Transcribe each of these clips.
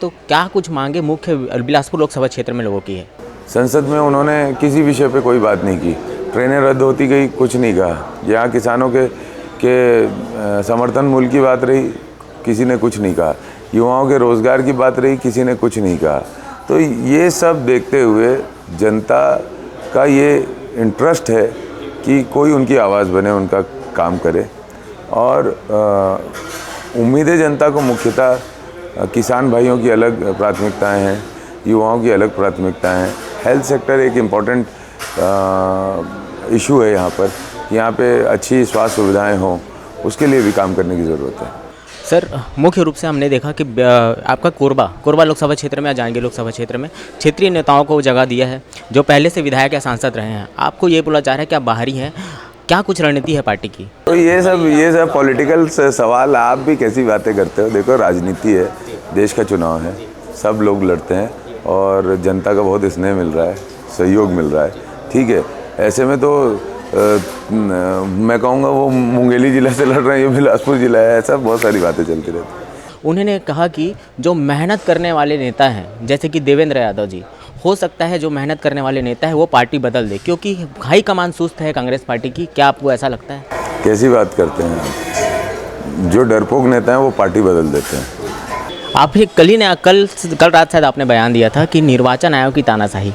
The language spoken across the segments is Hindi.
तो क्या कुछ मांगे मुख्य बिलासपुर लोकसभा क्षेत्र में लोगों की है? संसद में उन्होंने किसी विषय पे कोई बात नहीं की। ट्रेनें रद्द होती गई, कुछ नहीं कहा। यहाँ किसानों के समर्थन मूल्य की बात रही, किसी ने कुछ नहीं कहा। युवाओं के रोज़गार की बात रही, किसी ने कुछ नहीं कहा। तो ये सब देखते हुए जनता का ये इंटरेस्ट है कि कोई उनकी आवाज़ बने, उनका काम करे। और उम्मीद है जनता को मुख्यतः किसान भाइयों की अलग प्राथमिकताएं हैं, युवाओं की अलग प्राथमिकताएं हैं। हेल्थ सेक्टर एक इम्पॉर्टेंट इशू है यहाँ पे अच्छी स्वास्थ्य सुविधाएं हों, उसके लिए भी काम करने की ज़रूरत है। सर, मुख्य रूप से हमने देखा कि आपका कोरबा लोकसभा क्षेत्र में या जांजगीर लोकसभा क्षेत्र में क्षेत्रीय नेताओं को जगह दिया है जो पहले से विधायक या सांसद रहे हैं। आपको ये बोला जा रहा है कि आप बाहरी हैं, क्या कुछ रणनीति है पार्टी की? तो ये सब पॉलिटिकल सवाल, आप भी कैसी बातें करते हो। देखो, राजनीति है, देश का चुनाव है, सब लोग लड़ते हैं और जनता का बहुत स्नेह मिल रहा है, सहयोग मिल रहा है। ठीक है, ऐसे में तो मैं कहूँगा वो मुंगेली जिला से लड़ रहे हैं, ये बिलासपुर जिला है, ऐसा बहुत सारी बातें चलती रहती हैं। उन्होंने कहा कि जो मेहनत करने वाले नेता हैं जैसे कि देवेंद्र यादव जी, हो सकता है जो मेहनत करने वाले नेता है वो पार्टी बदल दे क्योंकि हाई कमान सुस्त है कांग्रेस पार्टी की। क्या आपको ऐसा लगता है? कैसी बात करते हैं आप? जो डरपोक नेता हैं वो पार्टी बदल देते हैं। आप कल रात शायद आपने बयान दिया था कि निर्वाचन आयोग की तानाशाही।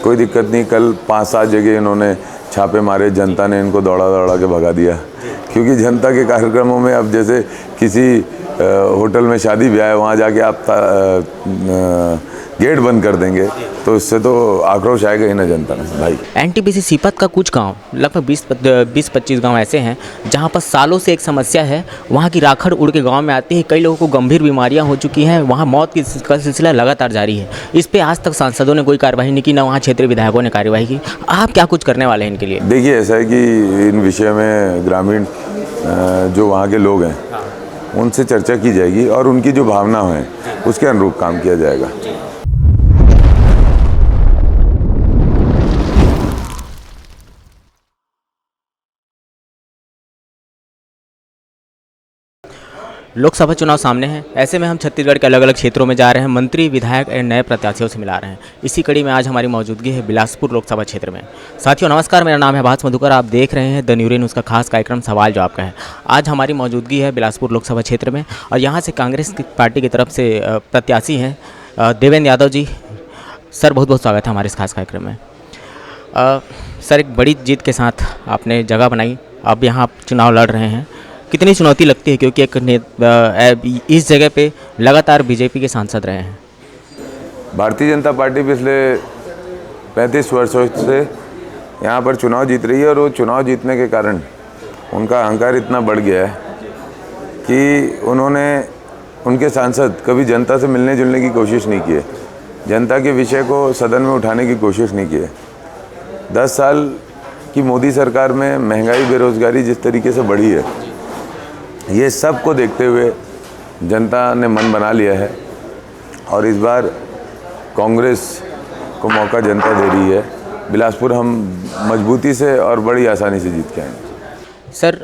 कोई दिक्कत नहीं, कल 5-7 जगह इन्होंने छापे मारे, जनता ने इनको दौड़ा के भगा दिया। क्योंकि जनता के कार्यक्रमों में अब जैसे किसी होटल में शादी ब्याह है, वहाँ जाके आप गेट बंद कर देंगे तो इससे तो आक्रोश आएगा ही ना जनता में भाई। एनटीपीसी सीपत का कुछ गांव, लगभग 20-25 गांव ऐसे हैं जहां पर सालों से एक समस्या है। वहां की राखड़ उड़ के गांव में आती है, कई लोगों को गंभीर बीमारियां हो चुकी हैं, वहां मौत का सिलसिला लगातार जारी है। इस पर आज तक सांसदों ने कोई कार्रवाई नहीं की, ना वहाँ क्षेत्रीय विधायकों ने कार्रवाई की। आप क्या कुछ करने वाले हैं इनके लिए? देखिए, ऐसा है कि इन विषय में ग्रामीण जो वहाँ के लोग हैं उनसे चर्चा की जाएगी और उनकी जो भावना है उसके अनुरूप काम किया जाएगा। लोकसभा चुनाव सामने हैं, ऐसे में हम छत्तीसगढ़ के अलग अलग क्षेत्रों में जा रहे हैं, मंत्री विधायक और नए प्रत्याशियों से मिला रहे हैं। इसी कड़ी में आज हमारी मौजूदगी है बिलासपुर लोकसभा क्षेत्र में। साथियों नमस्कार, मेरा नाम है भास मधुकर, आप देख रहे हैं द न्यूज़ न्यूज़ का खास कार्यक्रम सवाल जवाब का है। आज हमारी मौजूदगी है बिलासपुर लोकसभा क्षेत्र में और यहाँ से कांग्रेस की पार्टी की तरफ से प्रत्याशी हैं देवेंद्र यादव जी। सर, बहुत बहुत स्वागत है हमारे इस खास कार्यक्रम में। सर, एक बड़ी जीत के साथ आपने जगह बनाई, अब यहाँ आप चुनाव लड़ रहे हैं, कितनी चुनौती लगती है? क्योंकि इस जगह पे लगातार बीजेपी के सांसद रहे हैं। भारतीय जनता पार्टी पिछले 35 वर्षों से यहाँ पर चुनाव जीत रही है और वो चुनाव जीतने के कारण उनका अहंकार इतना बढ़ गया है कि उनके सांसद कभी जनता से मिलने जुलने की कोशिश नहीं किए, जनता के विषय को सदन में उठाने की कोशिश नहीं किए। 10 साल की मोदी सरकार में महंगाई, बेरोजगारी जिस तरीके से बढ़ी है, ये सब को देखते हुए जनता ने मन बना लिया है और इस बार कांग्रेस को मौका जनता दे रही है। बिलासपुर हम मजबूती से और बड़ी आसानी से जीत के आएंगे। सर,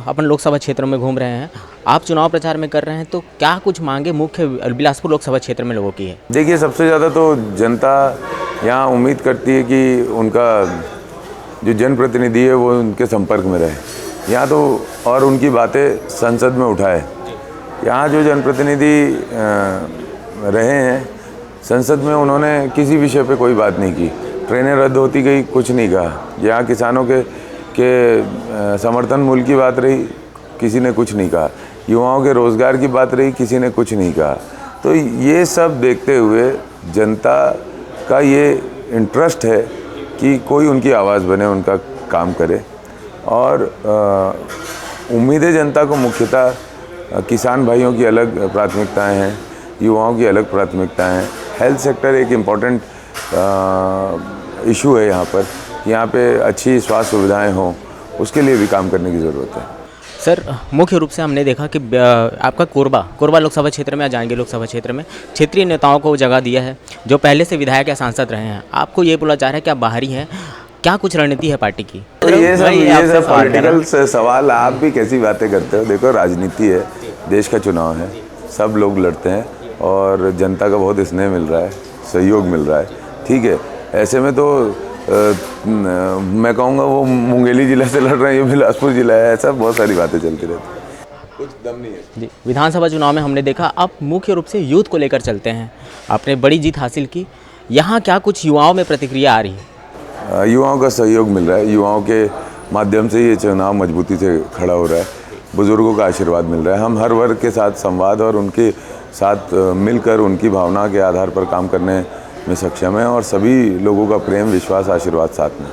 अपन लोकसभा क्षेत्रों में घूम रहे हैं, आप चुनाव प्रचार में कर रहे हैं, तो क्या कुछ मांगे मुख्य बिलासपुर लोकसभा क्षेत्र में लोगों की है? देखिए, सबसे ज़्यादा तो जनता यहाँ उम्मीद करती है कि उनका जो जनप्रतिनिधि है वो उनके संपर्क में रहे यहाँ तो, और उनकी बातें संसद में उठाए। यहाँ जो जनप्रतिनिधि रहे हैं संसद में, उन्होंने किसी विषय पे कोई बात नहीं की। ट्रेनें रद्द होती गई, कुछ नहीं कहा। यहाँ किसानों के समर्थन मूल्य की बात रही, किसी ने कुछ नहीं कहा। युवाओं के रोज़गार की बात रही, किसी ने कुछ नहीं कहा। तो ये सब देखते हुए जनता का ये इंटरेस्ट है कि कोई उनकी आवाज़ बने, उनका काम करे। और उम्मीद है जनता को मुख्यतः किसान भाइयों की अलग प्राथमिकताएं हैं, युवाओं की अलग प्राथमिकताएं हैं। हेल्थ सेक्टर एक इम्पॉर्टेंट इशू है यहाँ पे अच्छी स्वास्थ्य सुविधाएं हों, उसके लिए भी काम करने की ज़रूरत है। सर, मुख्य रूप से हमने देखा कि आपका कोरबा लोकसभा क्षेत्र में या जांजगीर लोकसभा क्षेत्र में क्षेत्रीय नेताओं को जगह दिया है जो पहले से विधायक या सांसद रहे हैं। आपको ये बोला जा रहा है कि आप बाहरी हैं, क्या कुछ रणनीति है पार्टी की? तो ये सब पॉलिटिकल सवाल, आप भी कैसी बातें करते हो। देखो, राजनीति है, देश का चुनाव है, सब लोग लड़ते हैं और जनता का बहुत स्नेह मिल रहा है, सहयोग मिल रहा है। ठीक है, ऐसे में तो मैं कहूँगा वो मुंगेली ज़िला से लड़ रहे हैं, ये बिलासपुर ज़िला है, ऐसा बहुत सारी बातें चलती रहती हैं, कुछ दम नहीं है। जी, विधानसभा चुनाव में हमने देखा आप मुख्य रूप से यूथ को लेकर चलते हैं, आपने बड़ी जीत हासिल की। यहाँ क्या कुछ युवाओं में प्रतिक्रिया आ रही है? युवाओं का सहयोग मिल रहा है, युवाओं के माध्यम से ये चुनाव मजबूती से खड़ा हो रहा है, बुज़ुर्गों का आशीर्वाद मिल रहा है। हम हर वर्ग के साथ संवाद और उनके साथ मिलकर उनकी भावना के आधार पर काम करने में सक्षम है और सभी लोगों का प्रेम, विश्वास, आशीर्वाद साथ में।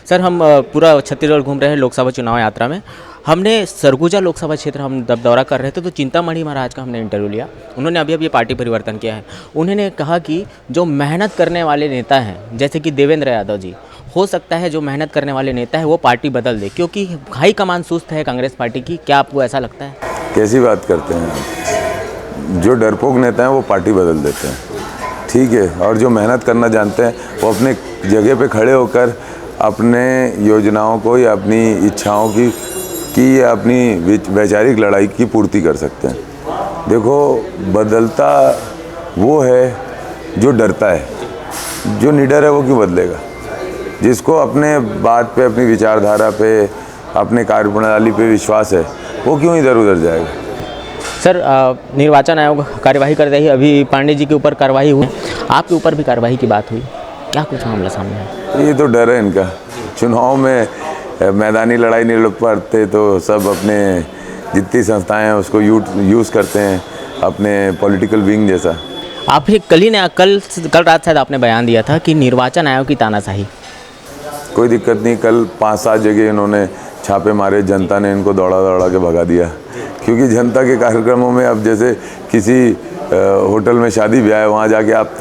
सर हम पूरा छत्तीसगढ़ घूम रहे हैं लोकसभा चुनाव यात्रा में। हमने सरगुजा लोकसभा क्षेत्र हम जब दौरा कर रहे थे तो चिंतामणि महाराज का हमने इंटरव्यू लिया। उन्होंने अभी अभी पार्टी परिवर्तन किया है। उन्होंने कहा कि जो मेहनत करने वाले नेता हैं जैसे कि देवेंद्र यादव जी, हो सकता है जो मेहनत करने वाले नेता है वो पार्टी बदल दे क्योंकि हाई कमान सुस्त है कांग्रेस पार्टी की। क्या आपको ऐसा लगता है? कैसी बात करते हैं आप? जो डरपोक नेता हैं वो पार्टी बदल देते हैं, ठीक है, और जो मेहनत करना जानते हैं वो अपने जगह पे खड़े होकर अपने योजनाओं को या अपनी इच्छाओं की या अपनी वैचारिक लड़ाई की पूर्ति कर सकते हैं। देखो, बदलता वो है जो डरता है, जो निडर है वो क्यों बदलेगा? जिसको अपने बात पे, अपनी विचारधारा पे, अपने कार्यप्रणाली पे विश्वास है वो क्यों इधर उधर जाएगा? सर निर्वाचन आयोग कार्यवाही कर रही है, अभी पांडे जी के ऊपर कार्रवाई हुई, आपके ऊपर भी कार्रवाई की बात हुई, क्या कुछ मामला सामने है? ये तो डर है इनका। चुनाव में मैदानी लड़ाई नहीं लड़ पाते तो सब अपने जितनी संस्थाएं हैं उसको यूज़ करते हैं अपने पॉलिटिकल विंग जैसा। आप ही कल रात शायद आपने बयान दिया था कि निर्वाचन आयोग की तानाशाही। कोई दिक्कत नहीं, कल 5-7 जगह इन्होंने छापे मारे, जनता ने इनको दौड़ा दौड़ा के भगा दिया। क्योंकि जनता के कार्यक्रमों में अब जैसे किसी होटल में शादी ब्याह है, वहाँ जाके आप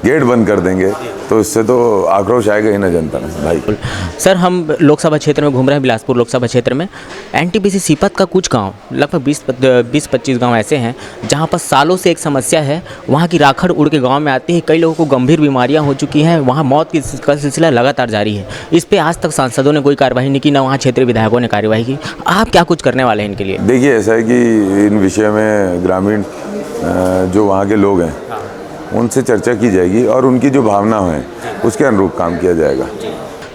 गेट बंद कर देंगे तो इससे तो आक्रोश आएगा ही ना जनता में भाई। सर हम लोकसभा क्षेत्र में घूम रहे हैं, बिलासपुर लोकसभा क्षेत्र में एनटीपीसी सीपत का कुछ गांव, लगभग 20-25 गांव ऐसे हैं जहां पर सालों से एक समस्या है। वहां की राखड़ उड़ के गांव में आती है, कई लोगों को गंभीर बीमारियां हो चुकी हैं, वहां मौत का सिलसिला लगातार जारी है। इस पर आज तक सांसदों ने कोई कार्रवाई नहीं की, ना वहाँ क्षेत्रीय विधायकों ने कार्रवाई की। आप क्या कुछ करने वाले हैं इनके लिए? देखिए, ऐसा है कि इन विषय में ग्रामीण जो वहाँ के लोग हैं उनसे चर्चा की जाएगी और उनकी जो भावना है उसके अनुरूप काम किया जाएगा।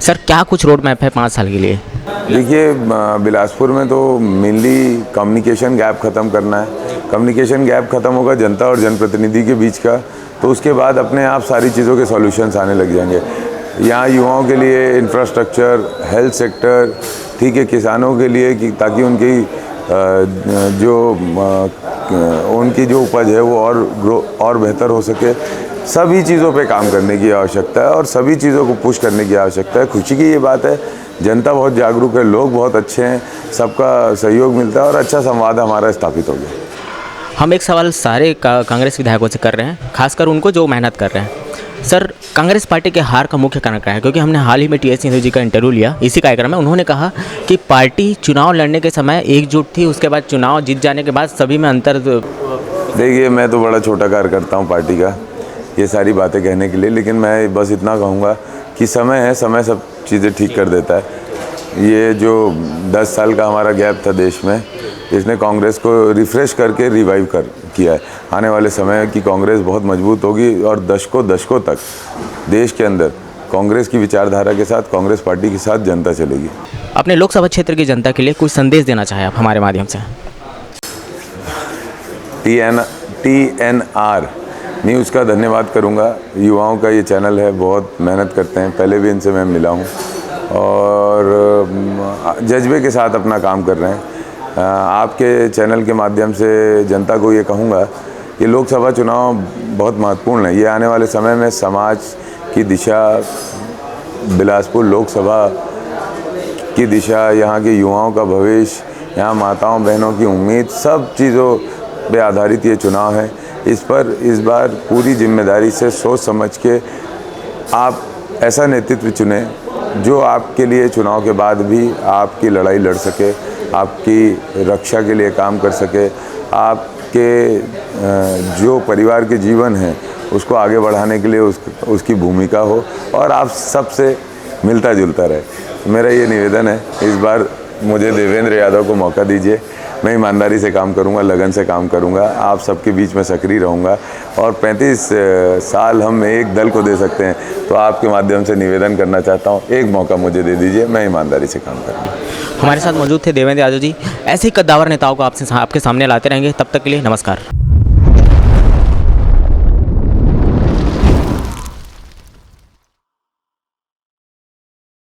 सर क्या कुछ रोड मैप है 5 साल के लिए? देखिए, बिलासपुर में तो मेनली कम्युनिकेशन गैप ख़त्म करना है। कम्युनिकेशन गैप ख़त्म होगा जनता और जनप्रतिनिधि के बीच का, तो उसके बाद अपने आप सारी चीज़ों के सॉल्यूशंस आने लग जाएंगे। यहाँ युवाओं के लिए इंफ्रास्ट्रक्चर, हेल्थ सेक्टर, ठीक है, किसानों के लिए कि ताकि उनकी जो उपज है वो और बेहतर हो सके, सभी चीज़ों पे काम करने की आवश्यकता है और सभी चीज़ों को पुश करने की आवश्यकता है। खुशी की ये बात है, जनता बहुत जागरूक है, लोग बहुत अच्छे हैं, सबका सहयोग मिलता है और अच्छा संवाद हमारा स्थापित हो गया। हम एक सवाल सारे कांग्रेस विधायकों से कर रहे हैं, खासकर उनको जो मेहनत कर रहे हैं। सर कांग्रेस पार्टी के हार का मुख्य कारण क्या है? क्योंकि हमने हाल ही में टी.एस. सिंधु जी का इंटरव्यू लिया इसी कार्यक्रम में, उन्होंने कहा कि पार्टी चुनाव लड़ने के समय एकजुट थी, उसके बाद चुनाव जीत जाने के बाद सभी में अंतर। देखिए, मैं तो बड़ा छोटा कार्यकर्ता हूँ पार्टी का ये सारी बातें कहने के लिए, लेकिन मैं बस इतना कहूँगा कि समय है, समय सब चीज़ें ठीक कर देता है। ये जो 10 साल का हमारा गैप था देश में, इसने कांग्रेस को रिफ़्रेश करके रिवाइव किया है। आने वाले समय की कांग्रेस बहुत मजबूत होगी और दशकों तक देश के अंदर कांग्रेस की विचारधारा के साथ, कांग्रेस पार्टी के साथ जनता चलेगी। अपने लोकसभा क्षेत्र की जनता के लिए कुछ संदेश देना चाहें आप हमारे माध्यम से? TNR न्यूज़ का धन्यवाद करूंगा। युवाओं का ये चैनल है, बहुत मेहनत करते हैं, पहले भी इनसे मैं मिला हूं और जज्बे के साथ अपना काम कर रहे हैं। आपके चैनल के माध्यम से जनता को ये कहूँगा कि लोकसभा चुनाव बहुत महत्वपूर्ण है। ये आने वाले समय में समाज की दिशा, बिलासपुर लोकसभा की दिशा, यहाँ के युवाओं का भविष्य, यहाँ माताओं बहनों की उम्मीद, सब चीज़ों पे आधारित ये चुनाव है। इस बार पूरी जिम्मेदारी से सोच समझ के आप ऐसा नेतृत्व चुने जो आपके लिए चुनाव के बाद भी आपकी लड़ाई लड़ सके, आपकी रक्षा के लिए काम कर सके, आपके जो परिवार के जीवन है उसको आगे बढ़ाने के लिए उसकी भूमिका हो और आप सबसे मिलता जुलता रहे। मेरा ये निवेदन है, इस बार मुझे देवेंद्र यादव को मौका दीजिए, मैं ईमानदारी से काम करूंगा, लगन से काम करूंगा, आप सबके बीच में सक्रिय रहूंगा। और 35 साल हम एक दल को दे सकते हैं, तो आपके माध्यम से निवेदन करना चाहता हूं, एक मौका मुझे दे दीजिए, मैं ईमानदारी से काम करूँगा। हमारे साथ मौजूद थे देवेंद्र यादव जी। ऐसे ही कद्दावर नेताओं को आपके सामने लाते रहेंगे। तब तक के लिए नमस्कार।